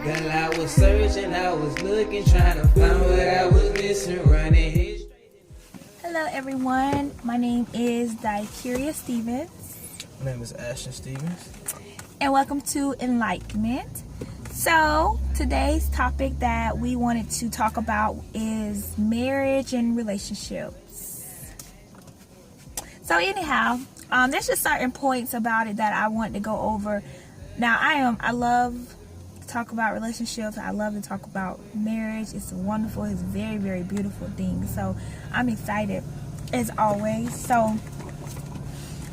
Girl, I was searching, I was looking, trying to find what I was missing, running his. Hello everyone, my name is Daikiria Stevens. My name is Ashton Stevens. And welcome to Enlightenment. So, today's topic that we wanted to talk about is marriage and relationships. So anyhow, there's just certain points about it that I want to go over. Now, I love to talk about relationships. I love to talk about marriage. It's wonderful. It's a very, very beautiful thing. So, I'm excited as always. So,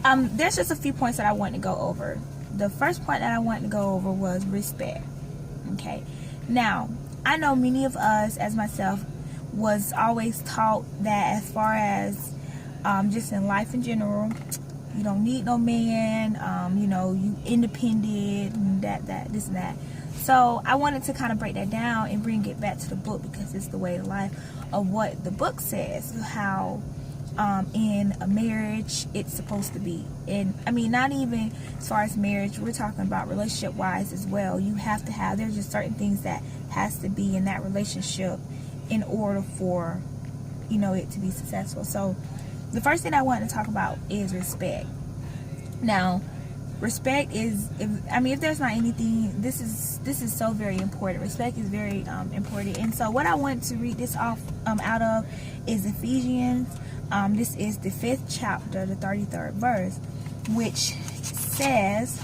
there's just a few points that I want to go over. The first point that I wanted to go over was respect. Okay. Now, I know many of us, as myself, was always taught that as far as just in life in general, you don't need no man, you independent, and this and that. So I wanted to kind of break that down and bring it back to the book, because it's the way of life of what the book says, how in a marriage it's supposed to be. And I mean, not even as far as marriage, we're talking about relationship wise as well. You have to have, there's just certain things that has to be in that relationship in order for it to be successful. So the first thing I want to talk about is respect. Now, respect is, if there's not anything, this is so very important. Respect is very important. And so what I want to read this off out of is Ephesians. This is the 5th chapter, the 33rd verse, which says,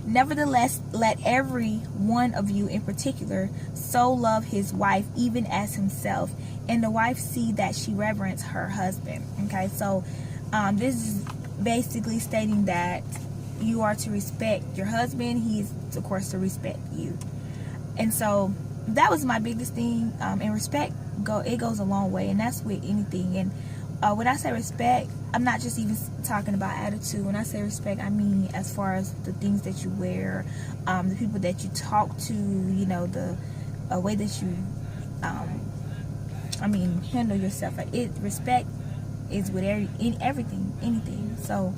"Nevertheless, let every one of you in particular so love his wife even as himself, and the wife see that she reverence her husband." Okay, so this is basically stating that you are to respect your husband. He is, of course, to respect you. And so that was my biggest thing. And respect, it goes a long way, and that's with anything. And when I say respect, I'm not just even talking about attitude. When I say respect, I mean as far as the things that you wear, the people that you talk to, the way that you handle yourself. Respect is with everything, anything. So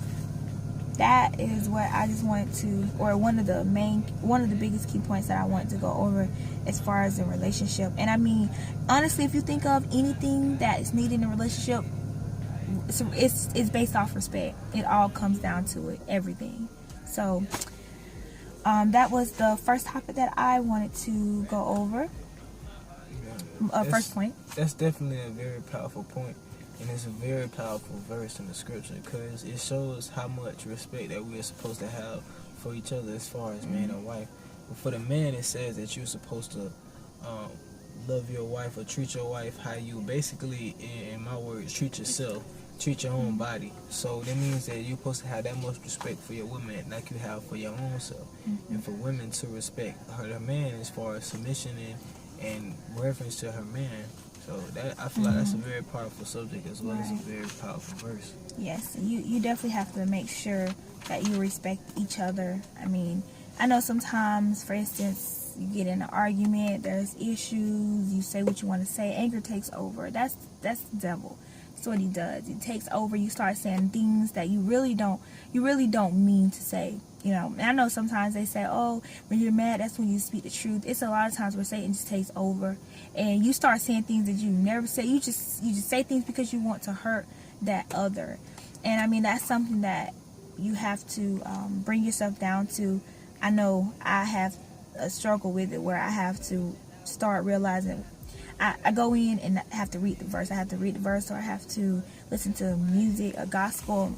that is what I just wanted to, or one of the biggest key points that I wanted to go over as far as the relationship. And I mean, honestly, if you think of anything that is needed in a relationship, it's based off respect. It all comes down to it, everything. So that was the first topic that I wanted to go over. First point. That's definitely a very powerful point, and it's a very powerful verse in the scripture, because it shows how much respect that we are supposed to have for each other as far as man and wife. But for the man, it says that you're supposed to love your wife or treat your wife how you basically, in my words, treat yourself, treat your own body. So that means that you're supposed to have that much respect for your woman like you have for your own self. And for women to respect her man as far as submission and reference to her man. So that, I feel like that's a very powerful subject, as well as a very powerful verse. Yes, you definitely have to make sure that you respect each other. I mean, I know sometimes, for instance, you get in an argument, there's issues, you say what you want to say, anger takes over. That's the devil. That's what he does. He takes over. You start saying things that you really don't mean to say. And I know sometimes they say, oh, when you're mad, that's when you speak the truth. It's a lot of times where Satan just takes over, and you start saying things that you never say. You just say things because you want to hurt that other. And I mean, that's something that you have to bring yourself down to. I know I have a struggle with it, where I have to start realizing I go in and have to read the verse. I have to read the verse, or I have to listen to music, a gospel,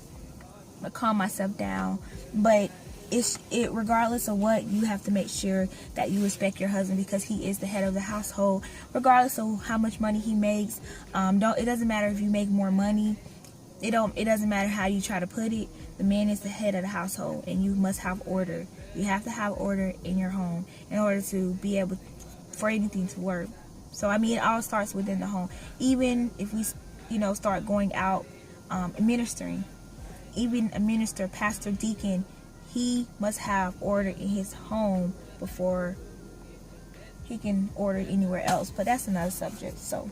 to calm myself down. But it regardless of what, you have to make sure that you respect your husband, because he is the head of the household, regardless of how much money he makes. It doesn't matter if you make more money. It doesn't matter how you try to put it. The man is the head of the household, and you must have order. You have to have order in your home in order to be able for anything to work. So I mean, it all starts within the home. Even if we start going out ministering, even a minister, pastor, deacon, he must have order in his home before he can order anywhere else. But that's another subject. So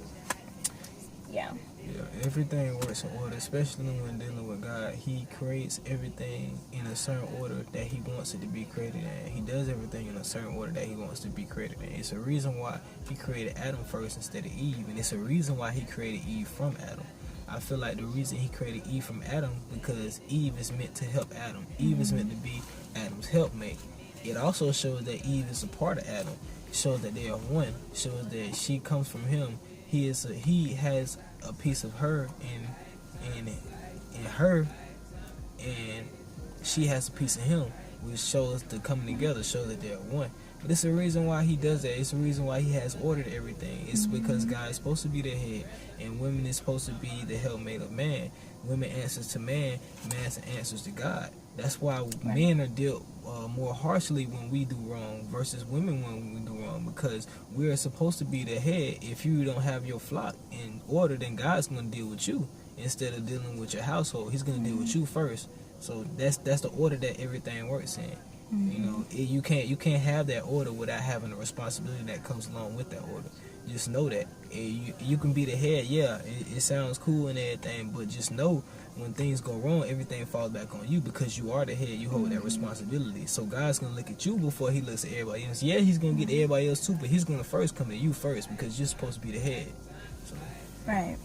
yeah. Yeah, Yeah, everything works in order, especially when dealing with God. He creates everything in a certain order that He wants it to be created in. He does everything in a certain order that He wants to be created in. It's a reason why He created Adam first instead of Eve, and it's a reason why He created Eve from Adam. I feel like the reason He created Eve from Adam because Eve is meant to help Adam. Eve is meant to be Adam's helpmate. It also shows that Eve is a part of Adam. It shows that they are one. It shows that she comes from him. He has a piece of her in her, and she has a piece of him, which shows the coming together, shows that they're one. But it's a reason why He does that. It's a reason why He has ordered everything. It's because God is supposed to be the head, and women is supposed to be the helpmate of man. Women answers to man, man answers to God. That's why men are dealt more harshly when we do wrong versus women when we do wrong, because we're supposed to be the head. If you don't have your flock in order, then God's going to deal with you instead of dealing with your household. He's going to deal with you first. So that's the order that everything works in. You know, you can't have that order without having the responsibility that comes along with that order. Just know that you can be the head. Yeah, it sounds cool and everything, but just know when things go wrong, everything falls back on you because you are the head. You hold that responsibility. So God's gonna look at you before He looks at everybody else. Yeah, He's gonna get everybody else too, but He's gonna first come to you first because you're supposed to be the head. So. Right.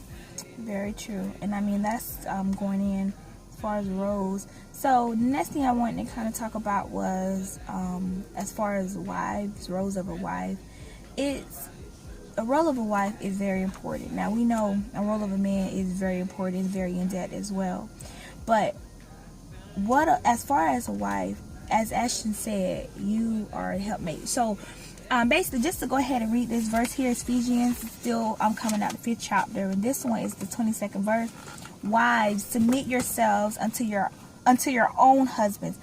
Very true. And I mean, that's going in as far as roles. So the next thing I wanted to kind of talk about was as far as wives, roles of a wife. A role of a wife is very important. Now we know a role of a man is very important, very in depth as well. But as far as a wife, as Ashton said, you are a helpmate. So basically, just to go ahead and read this verse here, Ephesians, still I'm coming out the 5th chapter, and this one is the 22nd verse. Wives, submit yourselves unto your own husbands,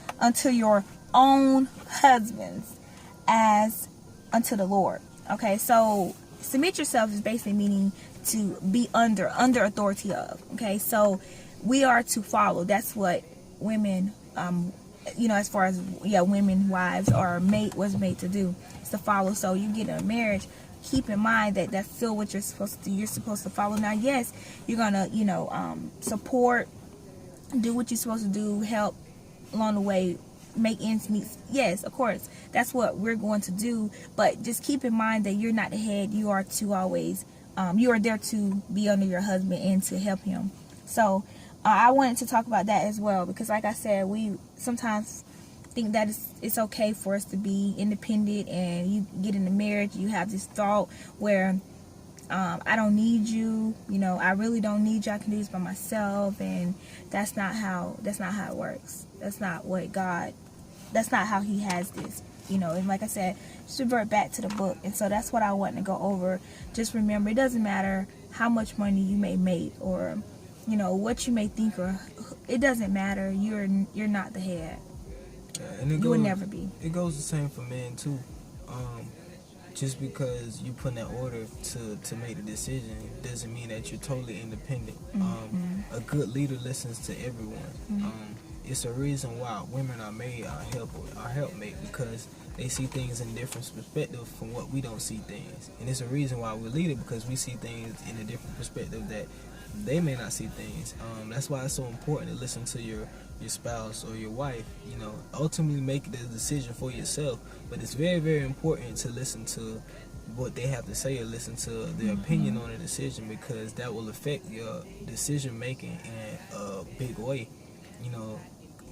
as unto the Lord. Okay, so submit yourself is basically meaning to be under authority of. Okay, so we are to follow. That's what women, as far as women, wives, or mate was made to do, is to follow. So you get in a marriage, keep in mind that that's still what you're supposed to do. You're supposed to follow. Now, yes, you're gonna support, do what you're supposed to do, help along the way, make ends meet. Yes, of course, that's what we're going to do, but just keep in mind that you're not the head. You are to always you are there to be under your husband and to help him. So I wanted to talk about that as well, because like I said, we sometimes think that it's okay for us to be independent, and you get in a marriage, you have this thought where I don't need you, I really don't need you, I can do this by myself, and that's not how it works. That's not how He has this, and like I said, just revert back to the book. And so that's what I want to go over. Just remember, it doesn't matter how much money you may make, or what you may think, or it doesn't matter. You're not the head. And you will never be. It goes the same for men too. Just because you put in that order to make the decision doesn't mean that you're totally independent. A good leader listens to everyone. It's a reason why women are made our helpmate, because they see things in different perspectives from what we don't see things. And it's a reason why we're leaders, because we see things in a different perspective that they may not see things. That's why it's so important to listen to your spouse or your wife. Ultimately make the decision for yourself, but it's very, very important to listen to what they have to say, or listen to their opinion on a decision, because that will affect your decision making in a big way.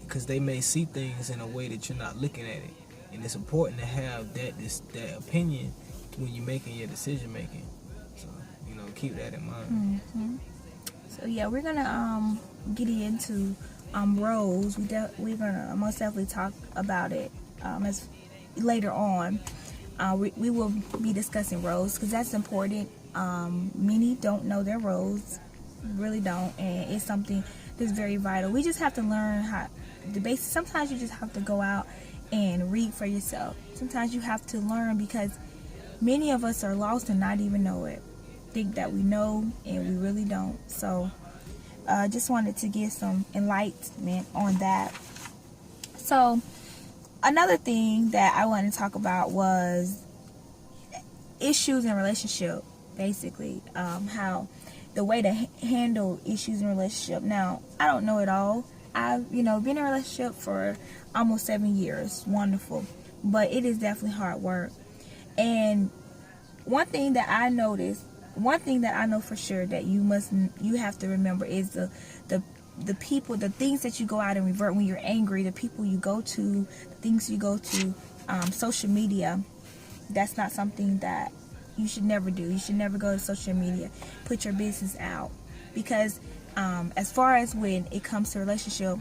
Because they may see things in a way that you're not looking at it, and it's important to have that opinion when you're making your decision making. So keep that in mind. So yeah, we're gonna get into roles. We're gonna most definitely talk about it as later on. We will be discussing roles, because that's important. Many don't know their roles, really don't, and it's something that's very vital. We just have to learn how the basics. Sometimes you just have to go out and read for yourself. Sometimes you have to learn, because many of us are lost and not even know it. Think that we know, and we really don't. So just wanted to get some enlightenment on that. So another thing that I wanted to talk about was issues in relationship, basically. How the way to handle issues in a relationship. Now, I don't know it all. I've, been in a relationship for almost 7 years. Wonderful. But it is definitely hard work. And one thing that I know for sure that you have to remember is the people, the things that you go out and revert when you're angry, the people you go to, the things you go to, social media. That's not something that you should never do. You should never go to social media, put your business out. Because as far as when it comes to relationship,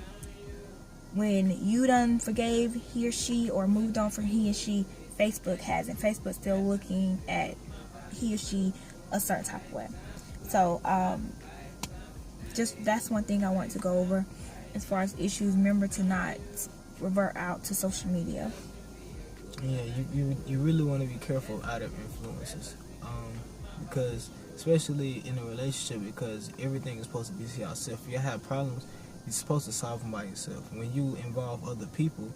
when you done forgave he or she or moved on from he or she, Facebook hasn't. Facebook's still looking at he or she a certain type of way. So just that's one thing I want to go over as far as issues. Remember to not revert out to social media. Yeah, you really want to be careful out of influences, because especially in a relationship, because everything is supposed to be yourself. If you have problems, you're supposed to solve them by yourself. When you involve other people,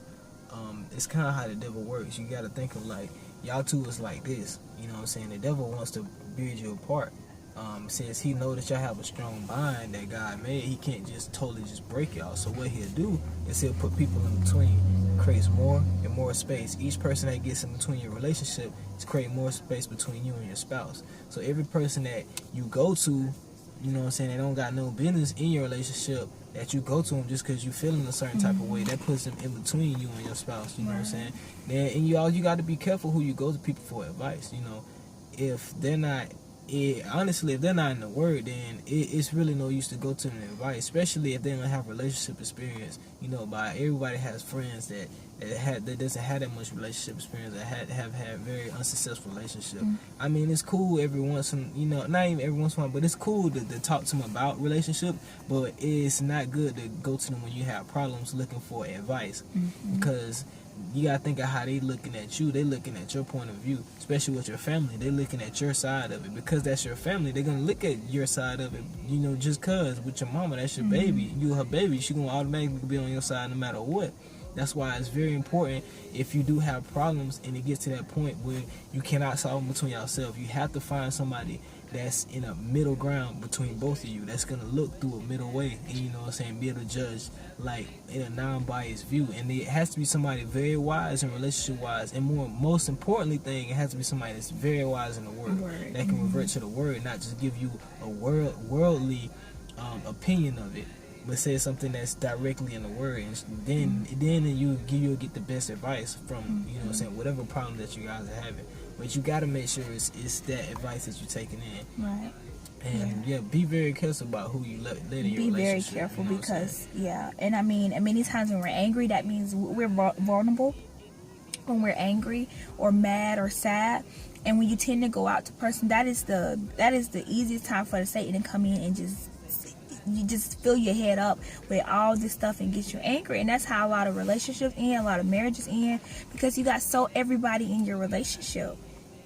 it's kind of how the devil works. You got to think of like, y'all two is like this, you know what I'm saying? The devil wants to build you apart. Since he knows that y'all have a strong bond that God made, he can't just totally just break y'all. So what he'll do is he'll put people in between, creates more and more space. Each person that gets in between your relationship is creating more space between you and your spouse. So every person that you go to, you know what I'm saying, they don't got no business in your relationship, that you go to them just because you feeling a certain type of way, that puts them in between you and your spouse, you know what I'm saying? Then, and you got to be careful who you go to people for advice, you know. If they're not, honestly, if they're not in the word, then it's really no use to go to them advice, especially if they don't have relationship experience. You know, everybody has friends that doesn't have that much relationship experience, that have had very unsuccessful relationship. I mean, it's cool every once in, not even every once in a while, but it's cool to talk to them about relationship, but it's not good to go to them when you have problems looking for advice, because you gotta think of how they looking at you. They looking at your point of view, especially with your family. They looking at your side of it, because that's your family. They're gonna look at your side of it, just cause with your mama, that's your baby. You her baby, she gonna automatically be on your side no matter what. That's why it's very important, if you do have problems and it gets to that point where you cannot solve them between yourself, you have to find somebody that's in a middle ground between both of you, that's gonna look through a middle way and be able to judge like in a non-biased view. And it has to be somebody very wise and relationship wise, and most importantly thing, it has to be somebody that's very wise in the word. That can revert to the word, not just give you a worldly opinion of it, but say something that's directly in the word, and then you'll get the best advice from whatever problem that you guys are having. But you got to make sure it's that advice that you're taking in. Right. And be very careful about who you let in your relationship. Be very careful, because and I mean, many times when we're angry, that means we're vulnerable. When we're angry or mad or sad, and when you tend to go out to person, that is the easiest time for the Satan to come in and just fill your head up with all this stuff and get you angry. And that's how a lot of relationships end, a lot of marriages end, because you got everybody in your relationship.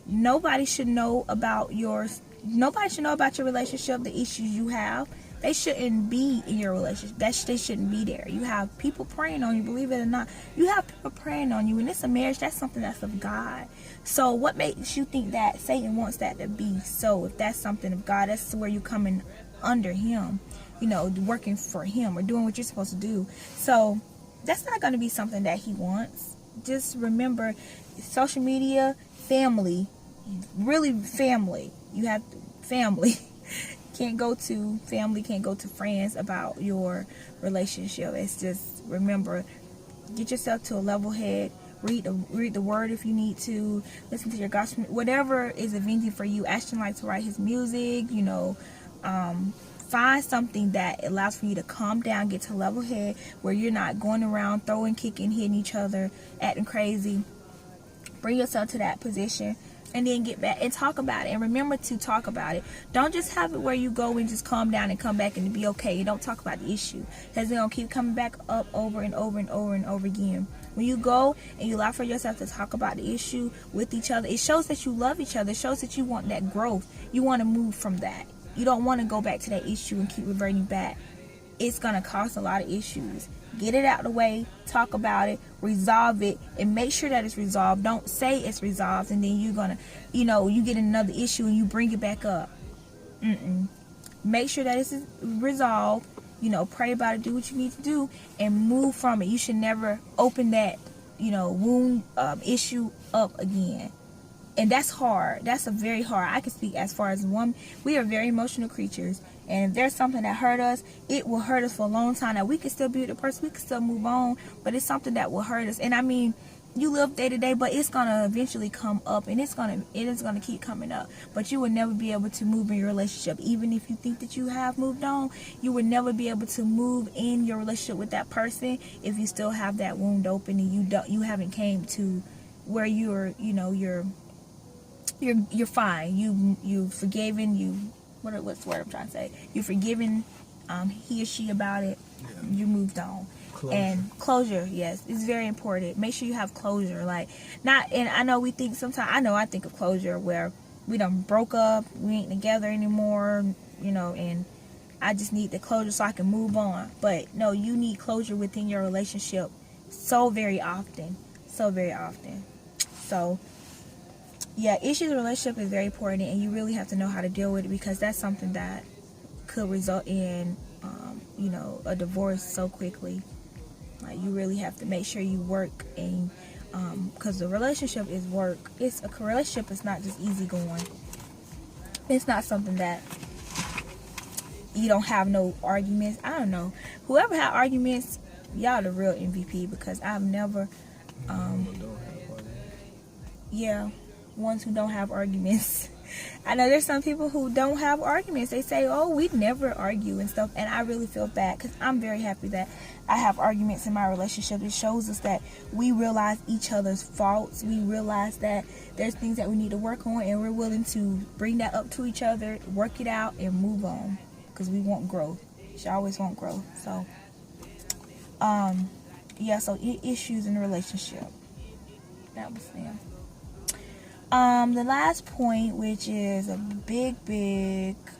Nobody should know about your relationship, the issues you have. They shouldn't be in your relationship. They shouldn't be there. You have people praying on you, believe it or not. You have people praying on you, and it's a marriage. That's something that's of God. So what makes you think that Satan wants that to be so? If that's something of God, that's where you coming under him, working for him or doing what you're supposed to do. So that's not going to be something that he wants. Just remember, social media, family, really family. You have family. Can't go to friends about your relationship. It's just, remember, get yourself to a level head. Read the word if you need to. Listen to your gospel, whatever is avenging for you. Ashton likes to write his music. Find something that allows for you to calm down, get to level head, where you're not going around throwing, kicking, hitting each other, acting crazy. Bring yourself to that position, and then get back and talk about it. And remember to talk about it. Don't just have it where you go and just calm down and come back and be okay. You don't talk about the issue, because they're going to keep coming back up over and over and over and over again. When you go and you allow for yourself to talk about the issue with each other, it shows that you love each other. It shows that you want that growth. You want to move from that. You don't want to go back to that issue and keep reverting back. It's going to cause a lot of issues. Get it out of the way, talk about it, resolve it, and make sure that it's resolved. Don't say it's resolved and then you're going to, you get another issue and you bring it back up. make sure that it's resolved. Pray about it, do what you need to do, and move from it. You should never open that, wound issue up again. And that's hard. That's a very hard. I can speak as far as one. We are very emotional creatures, and if there's something that hurt us, it will hurt us for a long time. Now we can still be with the person, we can still move on, but it's something that will hurt us. And I mean, you live day to day, but it's gonna eventually come up, and it is gonna keep coming up. But you will never be able to move in your relationship, even if you think that you have moved on. You will never be able to move in your relationship with that person if you still have that wound open and you haven't came to where you're fine. You've forgiven. What's the word I'm trying to say? You've forgiven he or she about it. Yeah. You moved on. Closure. And closure, yes, it's very important. Make sure you have closure. And I know we think sometimes. I think of closure where we done broke up, we ain't together anymore, and I just need the closure so I can move on. But no, you need closure within your relationship so very often. So, yeah, issues in a relationship is very important, and you really have to know how to deal with it, because that's something that could result in, a divorce so quickly. You really have to make sure you work, and because the relationship is work. A relationship is not just easy going. It's not something that you don't have no arguments. I don't know. Whoever had arguments, y'all the real MVP, because I've never. Yeah, ones who don't have arguments. I know there's some people who don't have arguments. They say, oh, we never argue and stuff. And I really feel bad, because I'm very happy that I have arguments in my relationship. It shows us that we realize each other's faults. We realize that there's things that we need to work on, and we're willing to bring that up to each other, work it out, and move on, because we want growth. You should always want growth. So, so issues in the relationship. That was them. The last point, which is a big,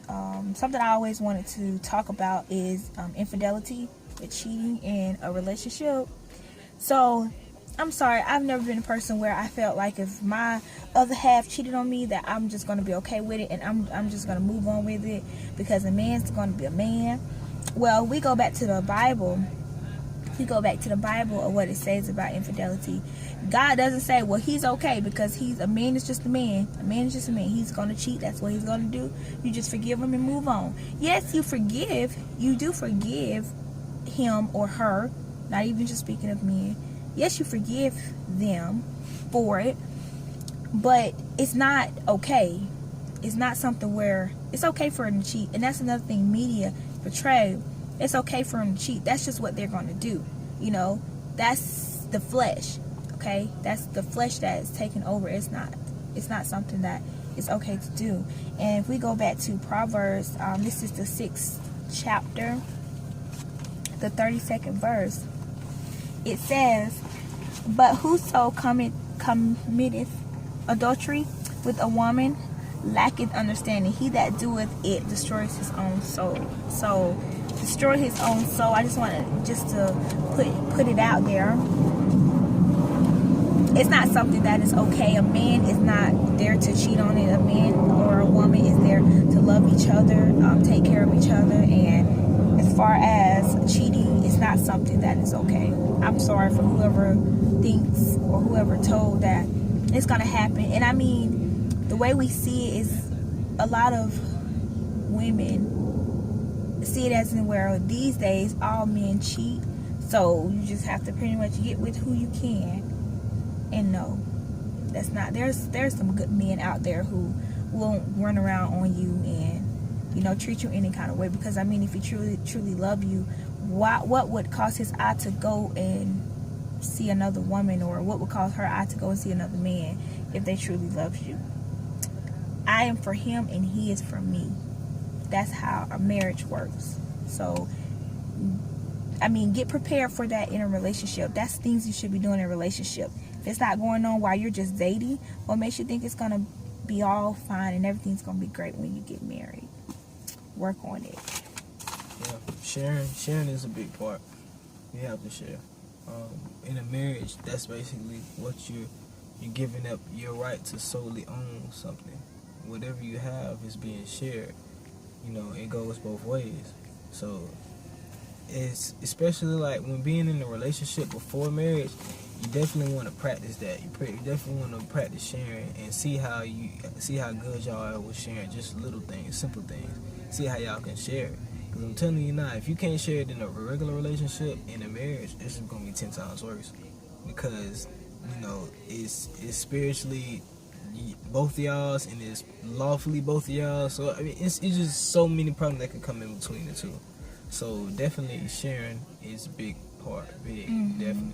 something I always wanted to talk about, is infidelity, cheating in a relationship. So, I'm sorry, I've never been a person where I felt like if my other half cheated on me, that I'm just going to be okay with it, and I'm just going to move on with it, because a man's going to be a man. Well, we go back to the Bible. Of what it says about infidelity. God doesn't say, well, he's okay, because a man is just a man. A man is just a man. He's going to cheat. That's what he's going to do. You just forgive him and move on. Yes, you do forgive him or her. Not even just speaking of men. Yes, you forgive them for it. But it's not okay. It's not something where it's okay for him to cheat. And that's another thing media portray. It's okay for them to cheat. That's just what they're going to do. That's the flesh. Okay? That's the flesh that is taking over. It's not something that is okay to do. And if we go back to Proverbs, this is the 6th chapter, the 32nd verse. It says, but whoso committeth adultery with a woman lacketh understanding. He that doeth it destroys his own soul. So, destroy his own soul. I just want to put it out there. It's not something that is okay. A man is not there to cheat on it. A man or a woman is there to love each other, take care of each other. And as far as cheating, it's not something that is okay. I'm sorry for whoever thinks or whoever told that it's going to happen. And I mean, the way we see it is a lot of women see it as in where these days all men cheat, so you just have to pretty much get with who you can. And no, that's not. There's some good men out there who won't run around on you and treat you any kind of way, because I mean, if he truly love you, what would cause his eye to go and see another woman, or what would cause her eye to go and see another man if they truly love you? I am for him and he is for me. That's how a marriage works. So, I mean, get prepared for that in a relationship. That's things you should be doing in a relationship. If it's not going on while you're just dating, what makes you think it's going to be all fine and everything's going to be great when you get married? Work on it. Yeah, sharing is a big part. You have to share. In a marriage, that's basically what you're giving up your right to solely own something. Whatever you have is being shared. it goes both ways. So it's especially like when being in a relationship before marriage, you definitely want to practice that. You definitely want to practice sharing and see how good y'all are with sharing just little things, simple things. See how y'all can share it. Because I'm telling you now, if you can't share it in a regular relationship, in a marriage, it's just gonna be 10 times worse. Because it's spiritually both of y'all's, and it's lawfully both of y'all. So I mean, it's just so many problems that can come in between the two. So definitely sharing is a big part, definitely.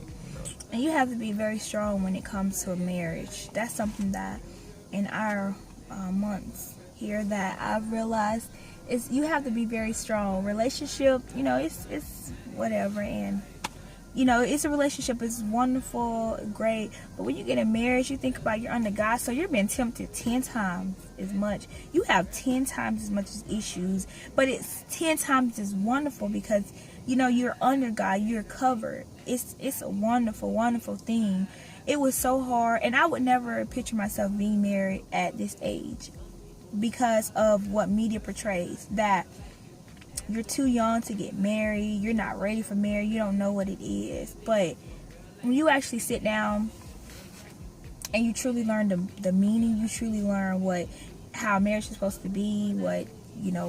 And you have to be very strong when it comes to a marriage. That's something that in our months here that I've realized is you have to be very strong. Relationship, it's whatever, and it's a relationship. It's wonderful, great, but when you get in marriage, you think about you're under God, so you're being tempted 10 times as much. You have 10 times as much as issues, but it's 10 times as wonderful because you're under God, you're covered. It's a wonderful, wonderful thing. It was so hard, and I would never picture myself being married at this age because of what media portrays, that you're too young to get married, you're not ready for marriage, you don't know what it is. But when you actually sit down and you truly learn the meaning, you truly learn how marriage is supposed to be, what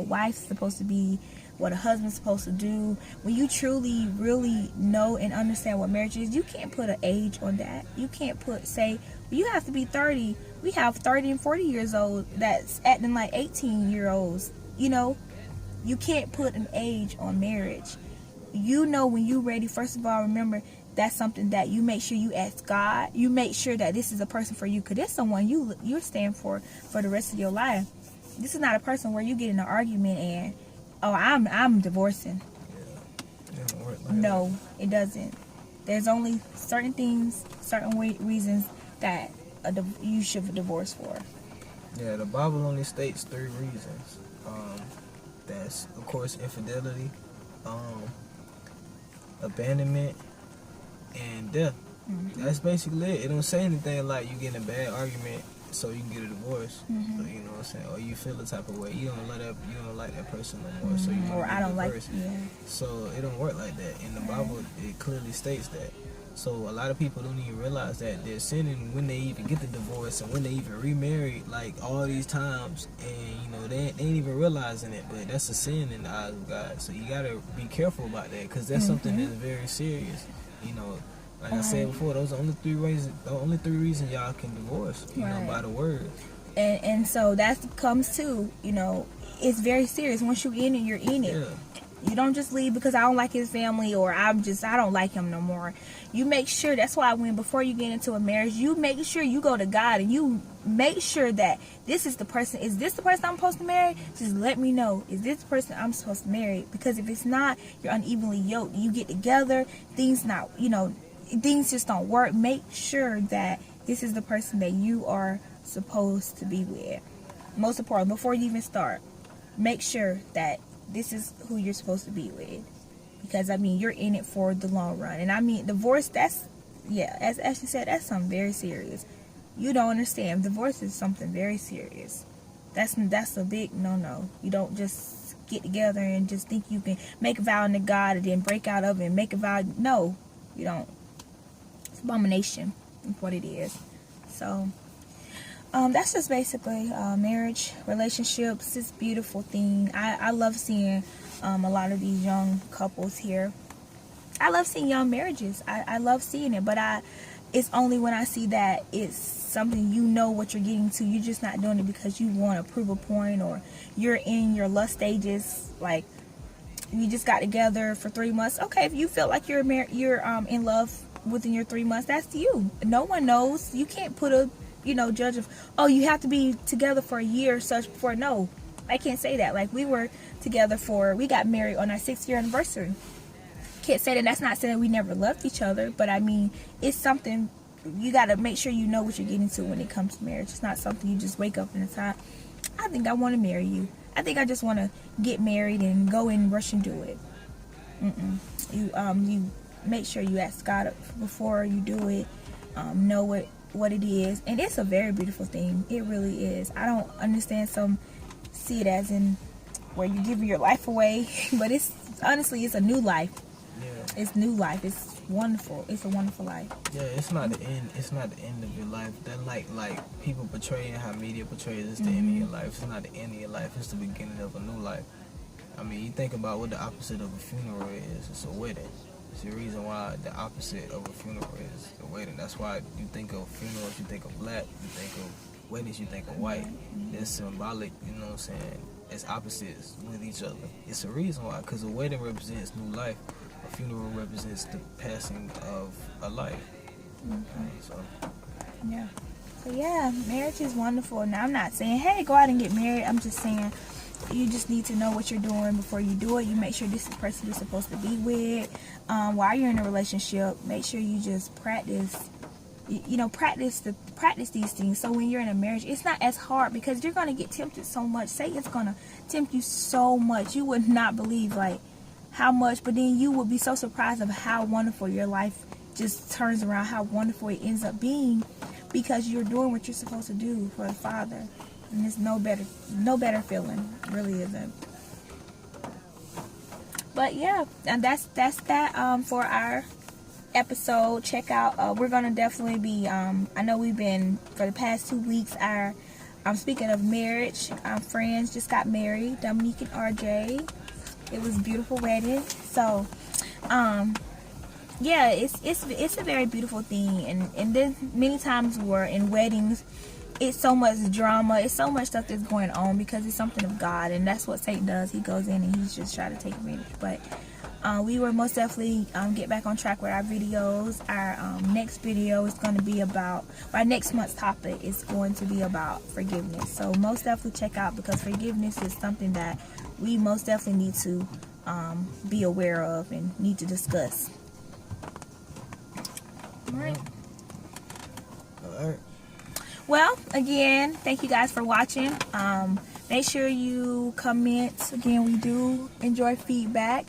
wife's supposed to be, what a husband's supposed to do. When you truly really know and understand what marriage is, you can't put an age on that. You can't say you have to be 30. We have 30 and 40 years old that's acting like 18-year-olds. You can't put an age on marriage. When you're ready, first of all, remember that's something that you make sure you ask God. You make sure that this is a person for you, because it's someone you're staying for the rest of your life. This is not a person where you get in an argument and, oh, I'm divorcing. No, it doesn't. There's only certain things, certain reasons that you should divorce for. Yeah, the Bible only states 3 reasons. That's, of course, infidelity, abandonment, and death. Mm-hmm. That's basically it. It don't say anything like you get in a bad argument so you can get a divorce. Mm-hmm. So, you know what I'm saying? Or you feel the type of way. You don't like that person no more. Mm-hmm. So you I don't like. Yeah. So it don't work like that. In the Bible, it clearly states that. So a lot of people don't even realize that they're sinning when they even get the divorce and when they even remarry, like all these times, and they ain't even realizing it. But that's a sin in the eyes of God. So you gotta be careful about that, because that's something that's very serious. Like I said before, those are the only three reasons y'all can divorce. By the word. And so that comes to it's very serious. Once you're in it, you're in it. Yeah. You don't just leave because I don't like his family, or I don't like him no more. You make sure, that's why before you get into a marriage, you make sure you go to God and you make sure that this is the person. Is this the person I'm supposed to marry? Just let me know. Is this the person I'm supposed to marry? Because if it's not, you're unevenly yoked. You get together, things just don't work. Make sure that this is the person that you are supposed to be with. Most important, before you even start, make sure that this is who you're supposed to be with, because you're in it for the long run. And divorce, as Ashley said, that's something very serious. You don't understand. Divorce is something very serious. That's a big no. You don't just get together and just think you can make a vow to God and then break out of it and make a vow. No, you don't. It's abomination. That's what it is. So that's just basically marriage, relationships. This beautiful thing. I love seeing a lot of these young couples here. I love seeing young marriages. I love seeing it, but it's only when I see that it's something what you're getting to. You're just not doing it because you want to prove a point, or you're in your lust stages. Like, you just got together for 3 months. Okay, if you feel like you're in love within your 3 months, that's you. No one knows. You can't put a judge of, you have to be together for a year or such before. No, I can't say that. Like, we were together we got married on our 6th year anniversary. Can't say that. That's not saying we never loved each other, but it's something you got to make sure you know what you're getting to when it comes to marriage. It's not something you just wake up and decide, I think I want to marry you. I think I just want to get married and go and rush and do it. You make sure you ask God before you do it. Know what it is, and it's a very beautiful thing. It really is. I don't understand, some see it as in where you give your life away, but it's honestly it's a new life. Yeah. It's new life. It's wonderful. It's a wonderful life. Yeah, it's not the end. It's not the end of your life. That like people portraying how media portrays it's the end of your life. It's not the end of your life. It's the beginning of a new life. I mean, you think about what the opposite of a funeral is. It's a wedding. It's the reason why the opposite of a funeral is a wedding. That's why you think of funerals, you think of black. You think of weddings, you think of white. It's symbolic. You know what I'm saying? It's opposites with each other. It's a reason why. Because a wedding represents new life. A funeral represents the passing of a life. So yeah, marriage is wonderful. Now I'm not saying, hey, go out and get married. I'm just saying you just need to know what you're doing before you do it. You make sure this is the person you're supposed to be with. While you're in a relationship, make sure you just practice. Practice these things. So when you're in a marriage, it's not as hard because you're gonna get tempted so much. Satan's gonna tempt you so much. You would not believe how much, but then you would be so surprised of how wonderful your life just turns around, how wonderful it ends up being, because you're doing what you're supposed to do for the Father. And it's no better feeling. It really isn't. But yeah, and that's that for our episode. Check out, we're gonna definitely be I know we've been for the past 2 weeks, speaking of marriage, our friends just got married, Dominique and RJ. It was a beautiful wedding. So yeah, it's a very beautiful thing, and then many times we're in weddings, it's so much drama, it's so much stuff that's going on because it's something of God, and that's what Satan does. He goes in and he's just trying to take advantage. But we will most definitely get back on track with our videos. Our next video is going to be about, our next month's topic is going to be about forgiveness. So most definitely check out, because forgiveness is something that we most definitely need to be aware of and need to discuss. Alright. Well, again, thank you guys for watching. Make sure you comment. Again, we do enjoy feedback.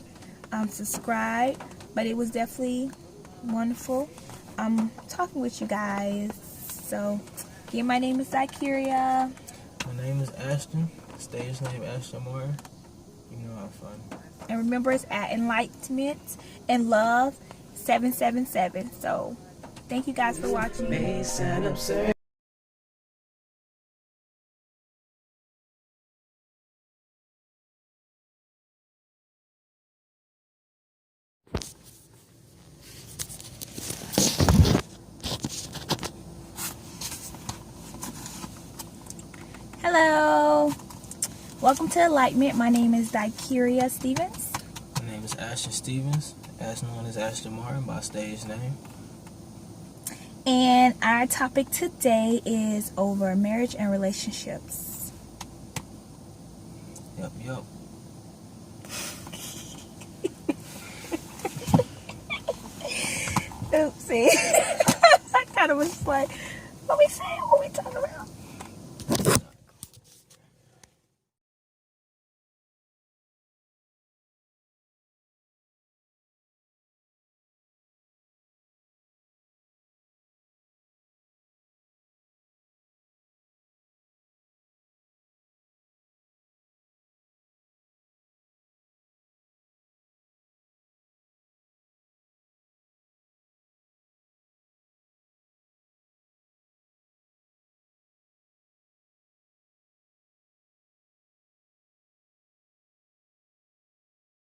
Subscribe. But it was definitely wonderful talking with you guys. So, again, my name is Zykeria. My name is Ashton. Stage name Ashton Moore. You know how fun. And remember, it's at Enlightenment and Love 777. So, thank you guys for watching. May sound absurd. Hello. Welcome to Enlightenment. My name is Zykeria Stevens. My name is Ashton Stevens, as known as Ashton Martin by stage name. And our topic today is over marriage and relationships. Yup. Oopsie. I kind of was like, what we saying? What we talking about?